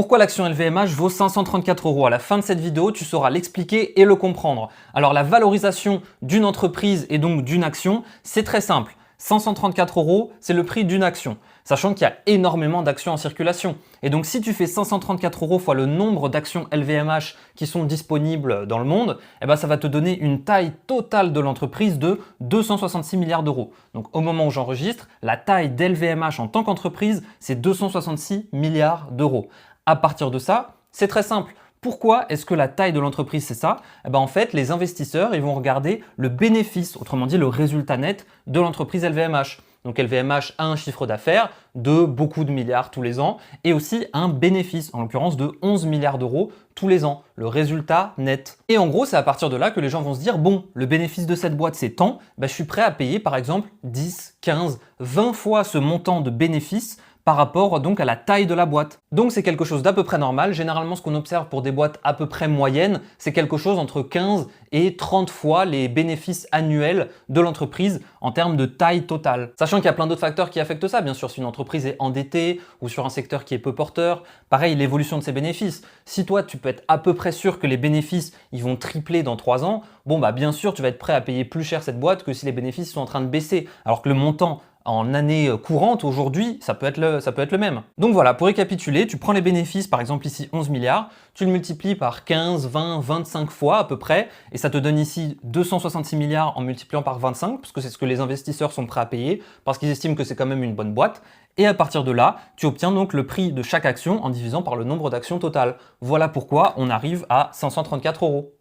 Pourquoi l'action LVMH vaut 534 euros? À la fin de cette vidéo, tu sauras l'expliquer et le comprendre. Alors la valorisation d'une entreprise et donc d'une action, c'est très simple. 534 euros, c'est le prix d'une action, sachant qu'il y a énormément d'actions en circulation. Et donc si tu fais 534 euros fois le nombre d'actions LVMH qui sont disponibles dans le monde, eh ben, ça va te donner une taille totale de l'entreprise de 266 milliards d'euros. Donc au moment où j'enregistre, la taille d'LVMH en tant qu'entreprise, c'est 266 milliards d'euros. À partir de ça, c'est très simple. Pourquoi est-ce que la taille de l'entreprise c'est ça? Eh ben en fait, les investisseurs ils vont regarder le bénéfice, autrement dit le résultat net de l'entreprise LVMH. Donc LVMH a un chiffre d'affaires de beaucoup de milliards tous les ans et aussi un bénéfice, en l'occurrence de 11 milliards d'euros tous les ans, le résultat net. Et en gros, c'est à partir de là que les gens vont se dire, bon, le bénéfice de cette boîte c'est tant, ben, je suis prêt à payer par exemple 10, 15, 20 fois ce montant de bénéfice par rapport donc à la taille de la boîte. Donc c'est quelque chose d'à peu près normal. Généralement, ce qu'on observe pour des boîtes à peu près moyennes, c'est quelque chose entre 15 et 30 fois les bénéfices annuels de l'entreprise en termes de taille totale. Sachant qu'il y a plein d'autres facteurs qui affectent ça. Bien sûr, si une entreprise est endettée ou sur un secteur qui est peu porteur, pareil, l'évolution de ses bénéfices. Si toi, tu peux être à peu près sûr que les bénéfices ils vont tripler dans 3 ans, bon bah bien sûr, tu vas être prêt à payer plus cher cette boîte que si les bénéfices sont en train de baisser. Alors que le montant en année courante, aujourd'hui, ça peut être le même. Donc voilà, pour récapituler, tu prends les bénéfices, par exemple ici 11 milliards, tu le multiplies par 15, 20, 25 fois à peu près, et ça te donne ici 266 milliards en multipliant par 25, parce que c'est ce que les investisseurs sont prêts à payer, parce qu'ils estiment que c'est quand même une bonne boîte. Et à partir de là, tu obtiens donc le prix de chaque action en divisant par le nombre d'actions totales. Voilà pourquoi on arrive à 534 euros.